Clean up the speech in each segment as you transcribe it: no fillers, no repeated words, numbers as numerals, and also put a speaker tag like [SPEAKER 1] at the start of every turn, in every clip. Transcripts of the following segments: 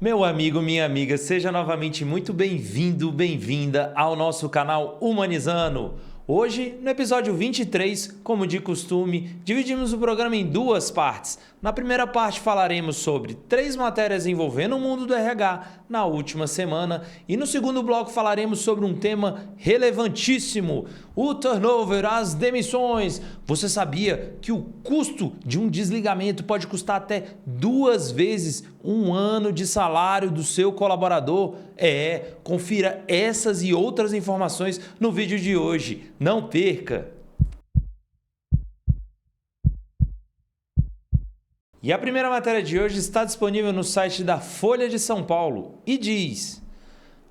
[SPEAKER 1] Meu amigo, minha amiga, seja novamente muito bem-vindo, bem-vinda ao nosso canal Humanizando. Hoje, no episódio 23, como de costume, dividimos o programa em duas partes. Na primeira parte falaremos sobre 3 matérias envolvendo o mundo do RH na última semana e no segundo bloco falaremos sobre um tema relevantíssimo, o turnover, as demissões. Você sabia que o custo de um desligamento pode custar até 2 vezes um ano de salário do seu colaborador? Confira essas e outras informações no vídeo de hoje. Não perca! E a primeira matéria de hoje está disponível no site da Folha de São Paulo e diz: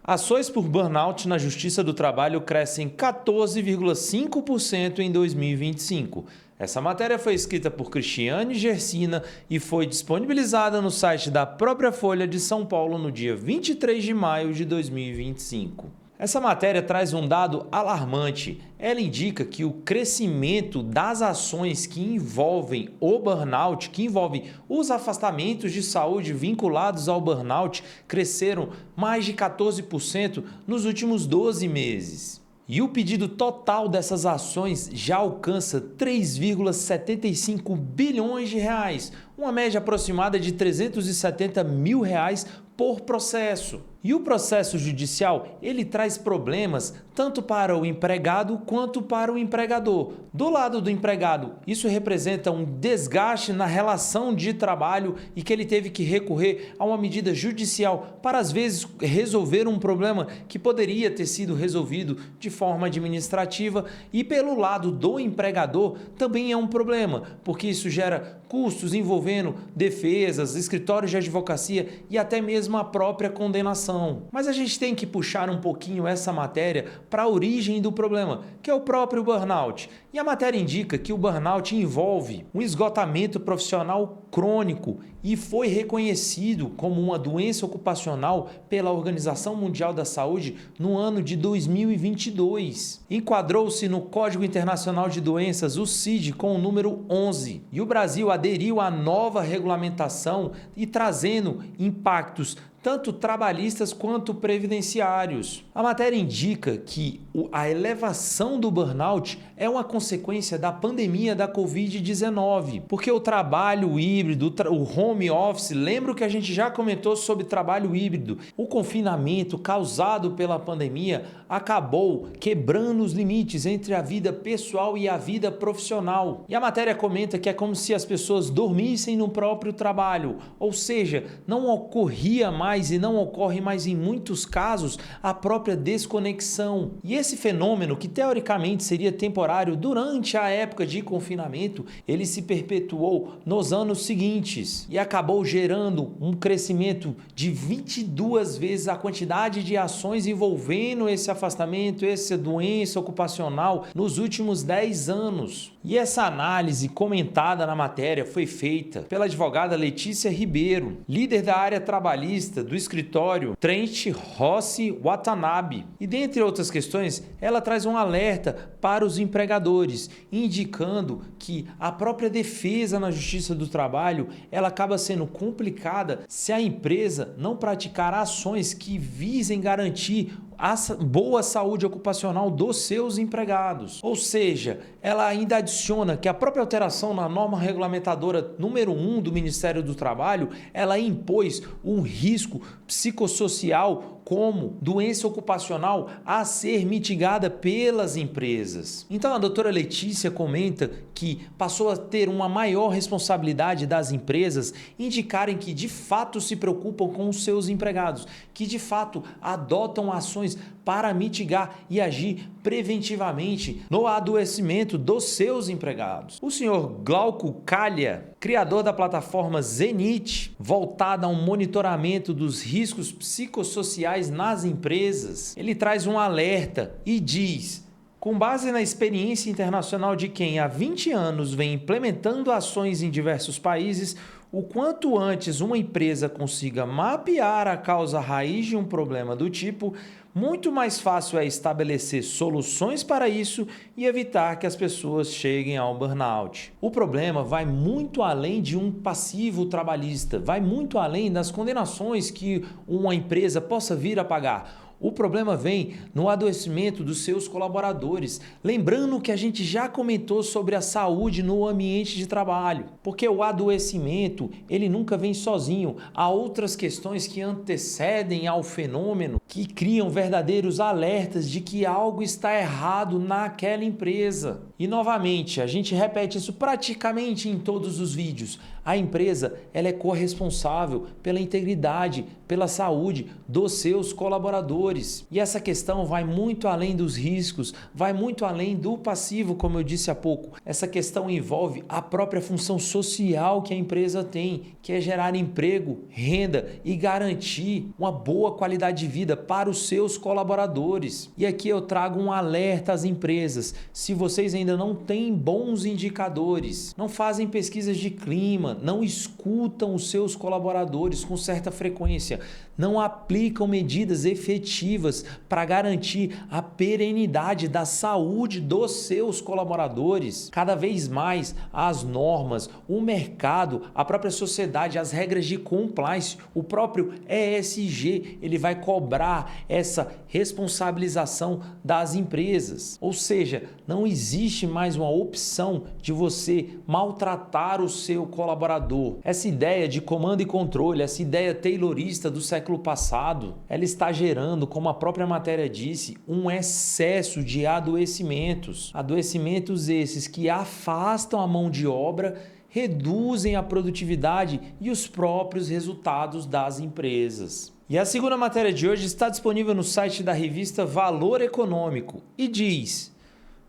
[SPEAKER 1] ações por burnout na Justiça do Trabalho crescem 14,5% em 2025. Essa matéria foi escrita por Cristiane Gersina e foi disponibilizada no site da própria Folha de São Paulo no dia 23 de maio de 2025. Essa matéria traz um dado alarmante. Ela indica que o crescimento das ações que envolvem o burnout, que envolvem os afastamentos de saúde vinculados ao burnout, cresceram mais de 14% nos últimos 12 meses. E o pedido total dessas ações já alcança 3,75 bilhões de reais, uma média aproximada de 370 mil reais por processo. E o processo judicial, ele traz problemas tanto para o empregado quanto para o empregador. Do lado do empregado, isso representa um desgaste na relação de trabalho e que ele teve que recorrer a uma medida judicial para, às vezes, resolver um problema que poderia ter sido resolvido de forma administrativa. E pelo lado do empregador, também é um problema, porque isso gera custos envolvendo defesas, escritórios de advocacia e até mesmo a própria condenação. Mas a gente tem que puxar um pouquinho essa matéria para a origem do problema, que é o próprio burnout. E a matéria indica que o burnout envolve um esgotamento profissional crônico e foi reconhecido como uma doença ocupacional pela Organização Mundial da Saúde no ano de 2022. Enquadrou-se no Código Internacional de Doenças, o CID, com o número 11. E o Brasil aderiu à nova regulamentação e trazendo impactos tanto trabalhistas quanto previdenciários. A matéria indica que a elevação do burnout é uma consequência da pandemia da Covid-19, porque o trabalho híbrido, o home office, lembra que a gente já comentou sobre trabalho híbrido. O confinamento causado pela pandemia acabou quebrando os limites entre a vida pessoal e a vida profissional. E a matéria comenta que é como se as pessoas dormissem no próprio trabalho, ou seja, não ocorria mais e não ocorre mais em muitos casos a própria desconexão. E esse fenômeno, que teoricamente seria temporário durante a época de confinamento, ele se perpetuou nos anos seguintes e acabou gerando um crescimento de 22 vezes a quantidade de ações envolvendo esse afastamento, essa doença ocupacional nos últimos 10 anos. E essa análise comentada na matéria foi feita pela advogada Letícia Ribeiro, líder da área trabalhista do escritório Trent Rossi Watanabe. E dentre outras questões, ela traz um alerta para os empregadores, indicando que a própria defesa na Justiça do Trabalho, ela acaba sendo complicada se a empresa não praticar ações que visem garantir a boa saúde ocupacional dos seus empregados. Ou seja, ela ainda adiciona que a própria alteração na norma regulamentadora número 1 do Ministério do Trabalho, ela impôs um risco psicossocial como doença ocupacional a ser mitigada pelas empresas. Então a doutora Letícia comenta que passou a ter uma maior responsabilidade das empresas indicarem que de fato se preocupam com os seus empregados, que de fato adotam ações para mitigar e agir preventivamente no adoecimento dos seus empregados. O senhor Glauco Calha, criador da plataforma Zenit, voltada a um monitoramento dos riscos psicossociais nas empresas, ele traz um alerta e diz: com base na experiência internacional de quem há 20 anos vem implementando ações em diversos países, o quanto antes uma empresa consiga mapear a causa raiz de um problema do tipo, Muito mais fácil é estabelecer soluções para isso e evitar que as pessoas cheguem ao burnout. O problema vai muito além de um passivo trabalhista, vai muito além das condenações que uma empresa possa vir a pagar. O problema vem no adoecimento dos seus colaboradores. Lembrando que a gente já comentou sobre a saúde no ambiente de trabalho, porque o adoecimento, ele nunca vem sozinho. Há outras questões que antecedem ao fenômeno, que criam verdadeiros alertas de que algo está errado naquela empresa. E novamente, a gente repete isso praticamente em todos os vídeos. A empresa, ela é corresponsável pela integridade, pela saúde dos seus colaboradores. E essa questão vai muito além dos riscos, vai muito além do passivo, como eu disse há pouco. Essa questão envolve a própria função social que a empresa tem, que é gerar emprego, renda e garantir uma boa qualidade de vida para os seus colaboradores. E aqui eu trago um alerta às empresas. Se vocês ainda não têm bons indicadores, não fazem pesquisas de clima, não escutam os seus colaboradores com certa frequência, não aplicam medidas efetivas para garantir a perenidade da saúde dos seus colaboradores. Cada vez mais as normas, o mercado, a própria sociedade, as regras de compliance, o próprio ESG, ele vai cobrar essa responsabilização das empresas. Ou seja, não existe mais uma opção de você maltratar o seu colaborador. Essa ideia de comando e controle, essa ideia taylorista do século passado, ela está gerando, como a própria matéria disse, um excesso de adoecimentos. Adoecimentos esses que afastam a mão de obra, reduzem a produtividade e os próprios resultados das empresas. E a segunda matéria de hoje está disponível no site da revista Valor Econômico e diz: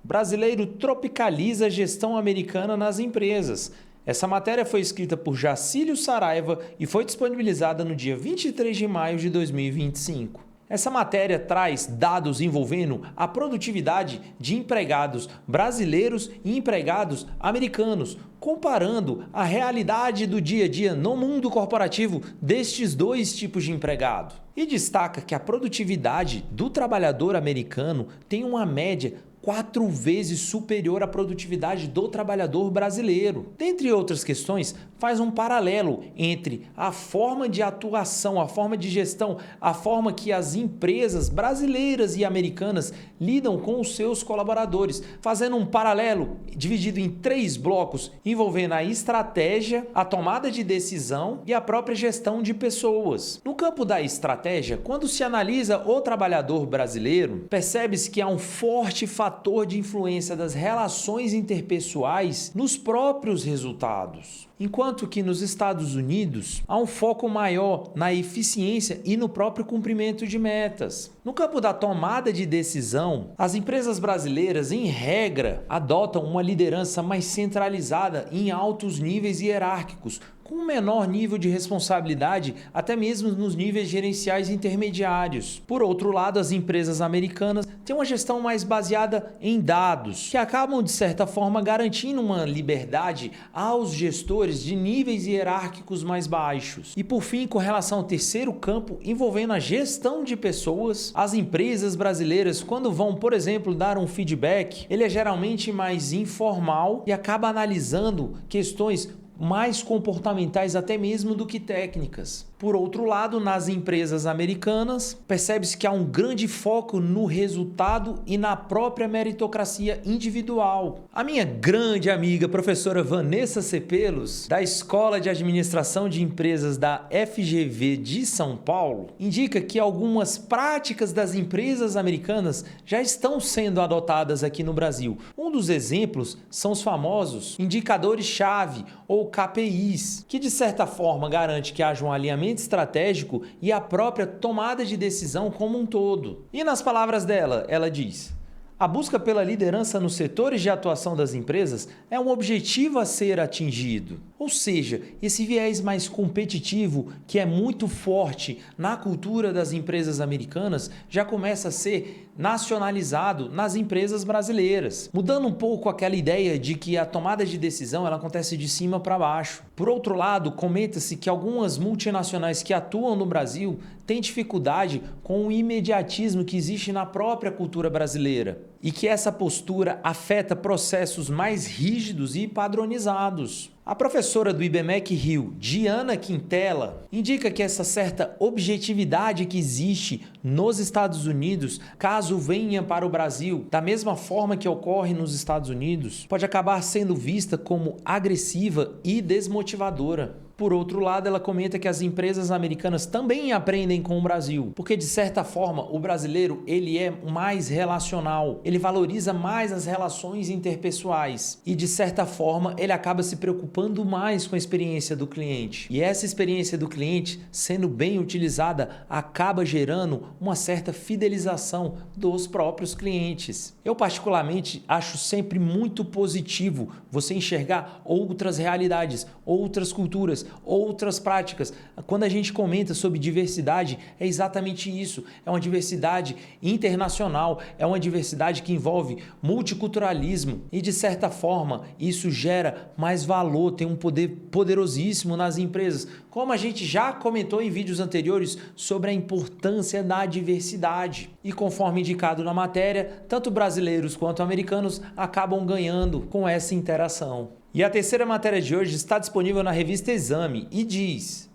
[SPEAKER 1] brasileiro tropicaliza a gestão americana nas empresas. Essa matéria foi escrita por Jacílio Saraiva e foi disponibilizada no dia 23 de maio de 2025. Essa matéria traz dados envolvendo a produtividade de empregados brasileiros e empregados americanos, comparando a realidade do dia a dia no mundo corporativo destes dois tipos de empregado. E destaca que a produtividade do trabalhador americano tem uma média 4 vezes superior à produtividade do trabalhador brasileiro. Dentre outras questões, faz um paralelo entre a forma de atuação, a forma de gestão, a forma que as empresas brasileiras e americanas lidam com os seus colaboradores, fazendo um paralelo dividido em 3 blocos, envolvendo a estratégia, a tomada de decisão e a própria gestão de pessoas. No campo da estratégia, quando se analisa o trabalhador brasileiro, percebe-se que há um forte fator de influência das relações interpessoais nos próprios resultados. Enquanto que nos Estados Unidos há um foco maior na eficiência e no próprio cumprimento de metas. No campo da tomada de decisão, as empresas brasileiras, em regra, adotam uma liderança mais centralizada em altos níveis hierárquicos, com um menor nível de responsabilidade, até mesmo nos níveis gerenciais intermediários. Por outro lado, as empresas americanas têm uma gestão mais baseada em dados, que acabam, de certa forma, garantindo uma liberdade aos gestores de níveis hierárquicos mais baixos. E por fim, com relação ao terceiro campo, envolvendo a gestão de pessoas, as empresas brasileiras, quando vão, por exemplo, dar um feedback, ele é geralmente mais informal e acaba analisando questões mais comportamentais até mesmo do que técnicas. Por outro lado, nas empresas americanas, percebe-se que há um grande foco no resultado e na própria meritocracia individual. A minha grande amiga, professora Vanessa Cepelos, da Escola de Administração de Empresas da FGV de São Paulo, indica que algumas práticas das empresas americanas já estão sendo adotadas aqui no Brasil. Um dos exemplos são os famosos indicadores-chave ou KPIs, que de certa forma garante que haja um alinhamento estratégico e a própria tomada de decisão como um todo. E nas palavras dela, ela diz: a busca pela liderança nos setores de atuação das empresas é um objetivo a ser atingido. Ou seja, esse viés mais competitivo, que é muito forte na cultura das empresas americanas, já começa a ser nacionalizado nas empresas brasileiras, mudando um pouco aquela ideia de que a tomada de decisão ela acontece de cima para baixo. Por outro lado, comenta-se que algumas multinacionais que atuam no Brasil têm dificuldade com o imediatismo que existe na própria cultura brasileira e que essa postura afeta processos mais rígidos e padronizados. A professora do IBMEC Rio, Diana Quintela, indica que essa certa objetividade que existe nos Estados Unidos, caso venha para o Brasil, da mesma forma que ocorre nos Estados Unidos, pode acabar sendo vista como agressiva e desmotivadora. Por outro lado, ela comenta que as empresas americanas também aprendem com o Brasil, porque de certa forma o brasileiro ele é mais relacional, ele valoriza mais as relações interpessoais e de certa forma ele acaba se preocupando mais com a experiência do cliente. E essa experiência do cliente, sendo bem utilizada, acaba gerando uma certa fidelização dos próprios clientes. Eu particularmente acho sempre muito positivo você enxergar outras realidades, outras culturas, outras práticas. Quando a gente comenta sobre diversidade, é exatamente isso. É uma diversidade internacional, é uma diversidade que envolve multiculturalismo e, de certa forma, isso gera mais valor, tem um poder poderosíssimo nas empresas. Como a gente já comentou em vídeos anteriores sobre a importância da diversidade. E conforme indicado na matéria, tanto brasileiros quanto americanos acabam ganhando com essa interação. E a terceira matéria de hoje está disponível na revista Exame e diz: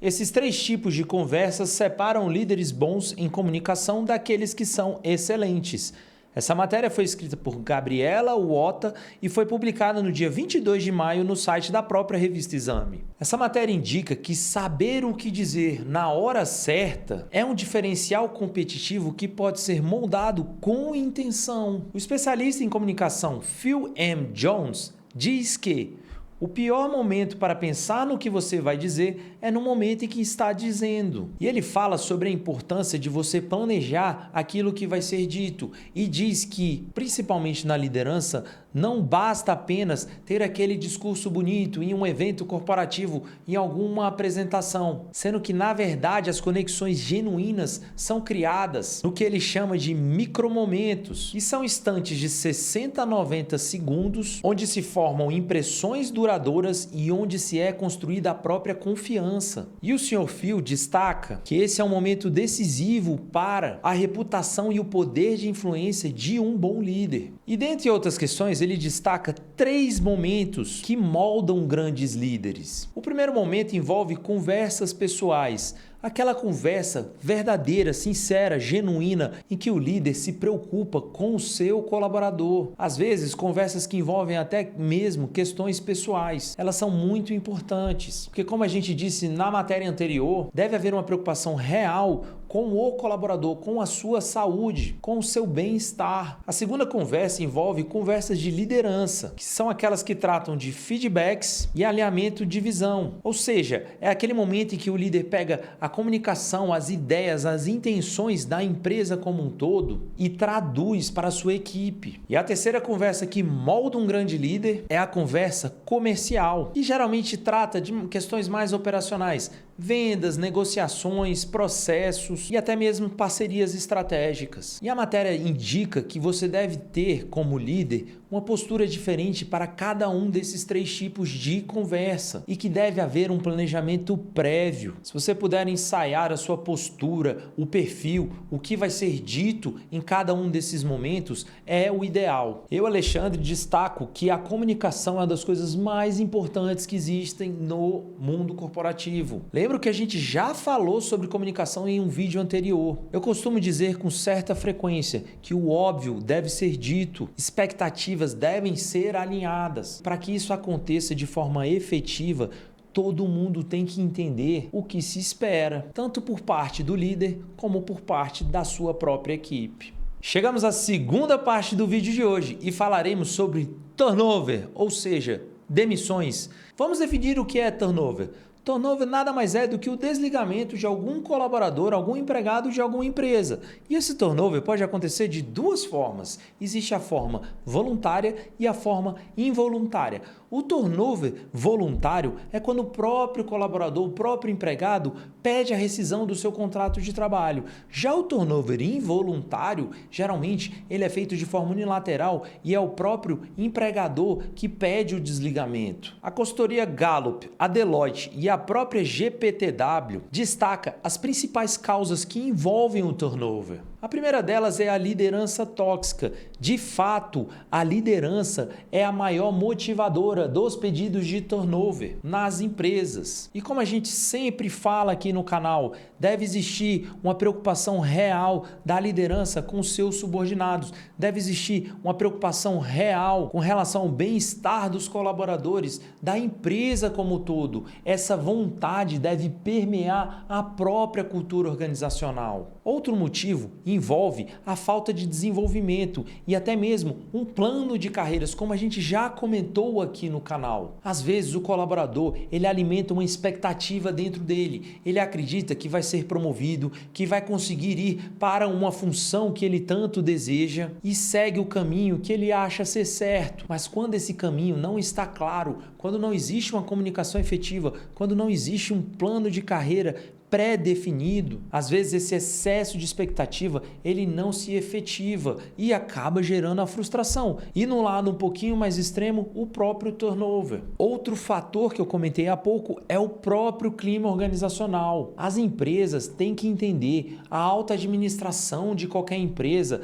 [SPEAKER 1] esses 3 tipos de conversas separam líderes bons em comunicação daqueles que são excelentes. Essa matéria foi escrita por Gabriela Wota e foi publicada no dia 22 de maio no site da própria revista Exame. Essa matéria indica que saber o que dizer na hora certa é um diferencial competitivo que pode ser moldado com intenção. O especialista em comunicação Phil M. Jones diz que o pior momento para pensar no que você vai dizer é no momento em que está dizendo. E ele fala sobre a importância de você planejar aquilo que vai ser dito e diz que, principalmente na liderança, não basta apenas ter aquele discurso bonito em um evento corporativo, em alguma apresentação, sendo que, na verdade, as conexões genuínas são criadas no que ele chama de micromomentos, que são instantes de 60 a 90 segundos, onde se formam impressões duradouras e onde se é construída a própria confiança. E o Sr. Phil destaca que esse é um momento decisivo para a reputação e o poder de influência de um bom líder. E dentre outras questões, ele destaca 3 momentos que moldam grandes líderes. O primeiro momento envolve conversas pessoais, aquela conversa verdadeira, sincera, genuína, em que o líder se preocupa com o seu colaborador. Às vezes, conversas que envolvem até mesmo questões pessoais. Elas são muito importantes, porque como a gente disse na matéria anterior, deve haver uma preocupação real com o colaborador, com a sua saúde, com o seu bem-estar. A segunda conversa envolve conversas de liderança, que são aquelas que tratam de feedbacks e alinhamento de visão. Ou seja, é aquele momento em que o líder pega a comunicação, as ideias, as intenções da empresa como um todo e traduz para a sua equipe. E a terceira conversa que molda um grande líder é a conversa comercial, que geralmente trata de questões mais operacionais, vendas, negociações, processos e até mesmo parcerias estratégicas. E a matéria indica que você deve ter, como líder, uma postura diferente para cada um desses 3 tipos de conversa e que deve haver um planejamento prévio. Se você puder ensaiar a sua postura, o perfil, o que vai ser dito em cada um desses momentos, é o ideal. Eu, Alexandre, destaco que a comunicação é uma das coisas mais importantes que existem no mundo corporativo. Lembro que a gente já falou sobre comunicação em um vídeo anterior. Eu costumo dizer com certa frequência que o óbvio deve ser dito, expectativas devem ser alinhadas. Para que isso aconteça de forma efetiva, todo mundo tem que entender o que se espera, tanto por parte do líder como por parte da sua própria equipe. Chegamos à segunda parte do vídeo de hoje e falaremos sobre turnover, ou seja, demissões. Vamos definir o que é turnover. Turnover nada mais é do que o desligamento de algum colaborador, algum empregado de alguma empresa. E esse turnover pode acontecer de 2 formas. Existe a forma voluntária e a forma involuntária. O turnover voluntário é quando o próprio colaborador, o próprio empregado, pede a rescisão do seu contrato de trabalho. Já o turnover involuntário, geralmente, ele é feito de forma unilateral e é o próprio empregador que pede o desligamento. A consultoria Gallup, a Deloitte e a própria GPTW destaca as principais causas que envolvem o turnover. A primeira delas é a liderança tóxica. De fato, a liderança é a maior motivadora dos pedidos de turnover nas empresas. E como a gente sempre fala aqui no canal, deve existir uma preocupação real da liderança com seus subordinados. Deve existir uma preocupação real com relação ao bem-estar dos colaboradores, da empresa como um todo. Essa vontade deve permear a própria cultura organizacional. Outro motivo envolve a falta de desenvolvimento e até mesmo um plano de carreiras, como a gente já comentou aqui no canal. Às vezes o colaborador, ele alimenta uma expectativa dentro dele. Ele acredita que vai ser promovido, que vai conseguir ir para uma função que ele tanto deseja e segue o caminho que ele acha ser certo. Mas quando esse caminho não está claro, quando não existe uma comunicação efetiva, quando não existe um plano de carreira pré-definido, às vezes esse excesso de expectativa ele não se efetiva e acaba gerando a frustração. E no lado um pouquinho mais extremo, o próprio turnover. Outro fator que eu comentei há pouco é o próprio clima organizacional. As empresas têm que entender a alta administração de qualquer empresa.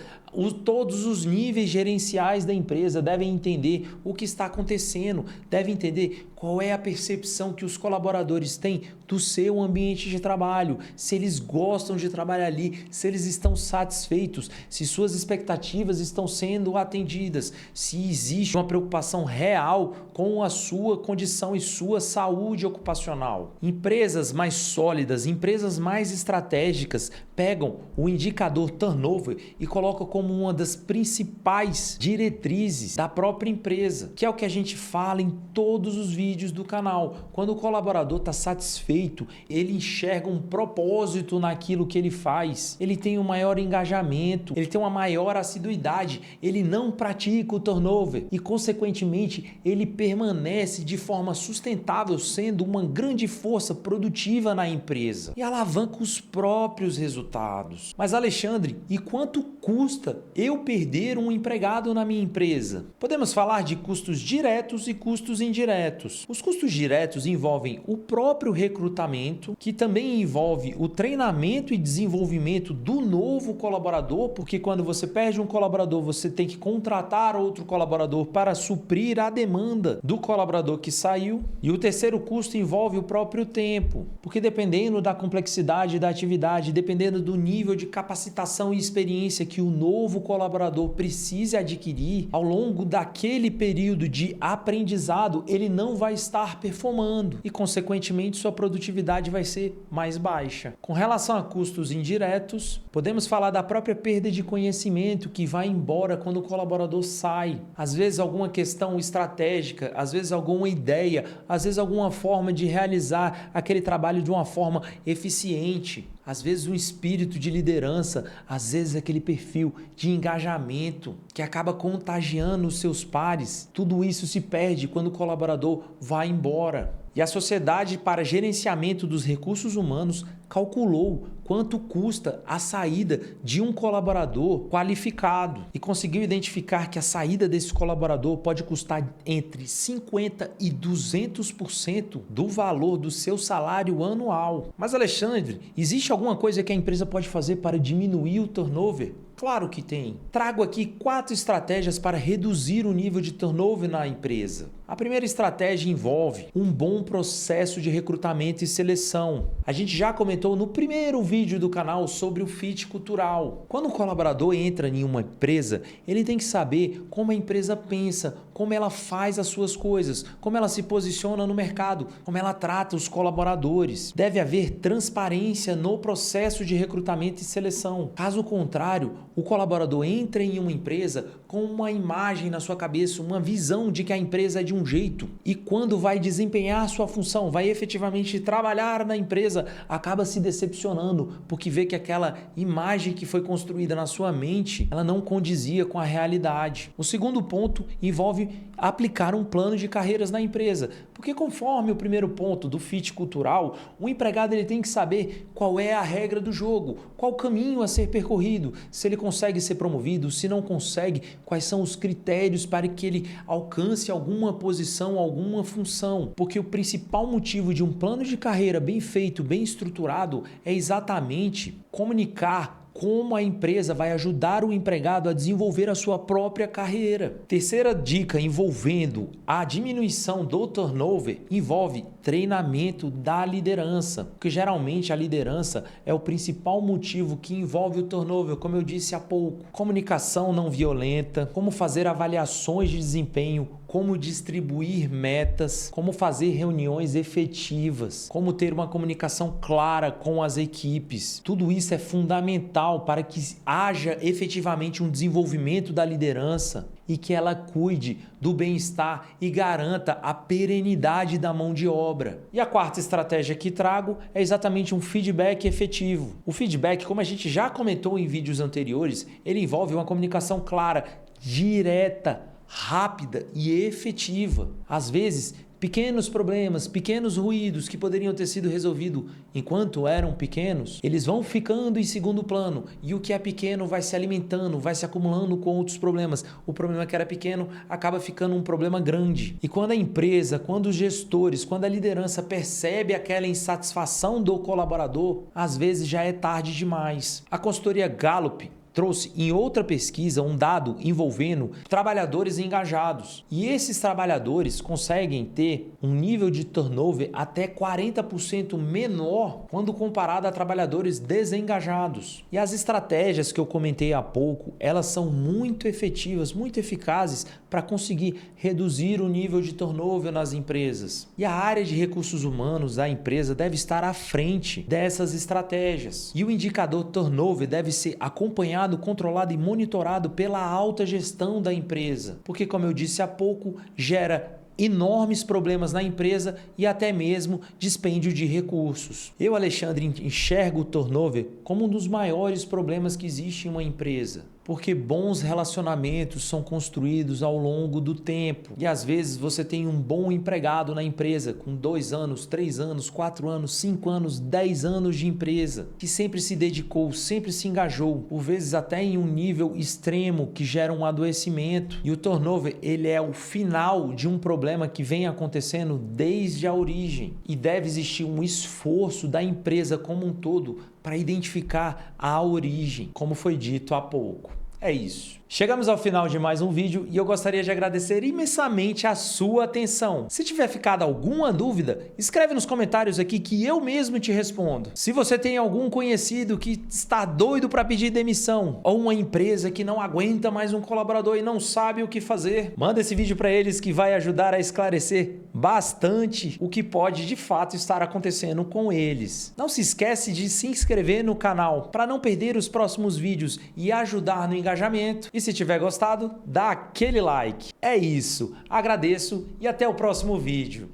[SPEAKER 1] Todos os níveis gerenciais da empresa devem entender o que está acontecendo, devem entender qual é a percepção que os colaboradores têm do seu ambiente de trabalho, se eles gostam de trabalhar ali, se eles estão satisfeitos, se suas expectativas estão sendo atendidas, se existe uma preocupação real com a sua condição e sua saúde ocupacional. Empresas mais sólidas, empresas mais estratégicas pegam o indicador turnover e colocam como uma das principais diretrizes da própria empresa, que é o que a gente fala em todos os vídeos do canal. Quando o colaborador está satisfeito, ele enxerga um propósito naquilo que ele faz, ele tem um maior engajamento, ele tem uma maior assiduidade, ele não pratica o turnover e, consequentemente, ele permanece de forma sustentável, sendo uma grande força produtiva na empresa e alavanca os próprios resultados. Mas, Alexandre, e quanto custa eu perder um empregado na minha empresa? Podemos falar de custos diretos e custos indiretos. Os custos diretos envolvem o próprio recrutamento, que também envolve o treinamento e desenvolvimento do novo colaborador, porque quando você perde um colaborador, você tem que contratar outro colaborador para suprir a demanda do colaborador que saiu. E o terceiro custo envolve o próprio tempo, porque dependendo da complexidade da atividade, dependendo do nível de capacitação e experiência que o novo colaborador precise adquirir, ao longo daquele período de aprendizado, ele não vai estar performando e, consequentemente, sua produtividade vai ser mais baixa. Com relação a custos indiretos, podemos falar da própria perda de conhecimento que vai embora quando o colaborador sai. Às vezes alguma questão estratégica, às vezes alguma ideia, às vezes alguma forma de realizar aquele trabalho de uma forma eficiente. Às vezes um espírito de liderança, às vezes aquele perfil de engajamento que acaba contagiando os seus pares. Tudo isso se perde quando o colaborador vai embora. E a Sociedade para Gerenciamento dos Recursos Humanos calculou quanto custa a saída de um colaborador qualificado e conseguiu identificar que a saída desse colaborador pode custar entre 50% e 200% do valor do seu salário anual. Mas, Alexandre, existe alguma coisa que a empresa pode fazer para diminuir o turnover? Claro que tem. Trago aqui 4 estratégias para reduzir o nível de turnover na empresa. A primeira estratégia envolve um bom processo de recrutamento e seleção. A gente já comentou no primeiro vídeo do canal sobre o fit cultural. Quando um colaborador entra em uma empresa, ele tem que saber como a empresa pensa, como ela faz as suas coisas, como ela se posiciona no mercado, como ela trata os colaboradores. Deve haver transparência no processo de recrutamento e seleção. Caso contrário, o colaborador entra em uma empresa com uma imagem na sua cabeça, uma visão de que a empresa é de um jeito, e quando vai desempenhar sua função, vai efetivamente trabalhar na empresa, acaba se decepcionando porque vê que aquela imagem que foi construída na sua mente, ela não condizia com a realidade. O segundo ponto envolve aplicar um plano de carreiras na empresa, porque conforme o primeiro ponto do fit cultural, o empregado ele tem que saber qual é a regra do jogo, qual o caminho a ser percorrido, se ele consegue ser promovido, se não consegue, quais são os critérios para que ele alcance alguma posição, alguma função, porque o principal motivo de um plano de carreira bem feito, bem estruturado, é exatamente comunicar como a empresa vai ajudar o empregado a desenvolver a sua própria carreira. Terceira dica envolvendo a diminuição do turnover envolve treinamento da liderança, porque geralmente a liderança é o principal motivo que envolve o turnover, como eu disse há pouco. Comunicação não violenta, como fazer avaliações de desempenho, como distribuir metas, como fazer reuniões efetivas, como ter uma comunicação clara com as equipes. Tudo isso é fundamental para que haja efetivamente um desenvolvimento da liderança e que ela cuide do bem-estar e garanta a perenidade da mão de obra. E a quarta estratégia que trago é exatamente um feedback efetivo. O feedback, como a gente já comentou em vídeos anteriores, ele envolve uma comunicação clara, direta, rápida e efetiva. Às vezes, pequenos problemas, pequenos ruídos que poderiam ter sido resolvidos enquanto eram pequenos, eles vão ficando em segundo plano e o que é pequeno vai se alimentando, vai se acumulando com outros problemas. O problema que era pequeno acaba ficando um problema grande. E quando a empresa, quando os gestores, quando a liderança percebe aquela insatisfação do colaborador, às vezes já é tarde demais. A consultoria Gallup trouxe em outra pesquisa um dado envolvendo trabalhadores engajados. E esses trabalhadores conseguem ter um nível de turnover até 40% menor quando comparado a trabalhadores desengajados. E as estratégias que eu comentei há pouco, elas são muito efetivas, muito eficazes para conseguir reduzir o nível de turnover nas empresas. E a área de recursos humanos da empresa deve estar à frente dessas estratégias. E o indicador turnover deve ser acompanhado, controlado e monitorado pela alta gestão da empresa, porque, como eu disse há pouco, gera enormes problemas na empresa e até mesmo dispêndio de recursos. Eu, Alexandre, enxergo o turnover como um dos maiores problemas que existe em uma empresa, porque bons relacionamentos são construídos ao longo do tempo. E às vezes você tem um bom empregado na empresa com 2 anos, 3 anos, 4 anos, 5 anos, 10 anos de empresa, que sempre se dedicou, sempre se engajou, por vezes até em um nível extremo que gera um adoecimento. E o turnover, ele é o final de um problema que vem acontecendo desde a origem. E deve existir um esforço da empresa como um todo para identificar a origem, como foi dito há pouco. É isso. Chegamos ao final de mais um vídeo e eu gostaria de agradecer imensamente a sua atenção. Se tiver ficado alguma dúvida, escreve nos comentários aqui que eu mesmo te respondo. Se você tem algum conhecido que está doido para pedir demissão ou uma empresa que não aguenta mais um colaborador e não sabe o que fazer, manda esse vídeo para eles que vai ajudar a esclarecer bastante o que pode de fato estar acontecendo com eles. Não se esquece de se inscrever no canal para não perder os próximos vídeos e ajudar no engajamento. E se tiver gostado, dá aquele like. É isso, agradeço e até o próximo vídeo.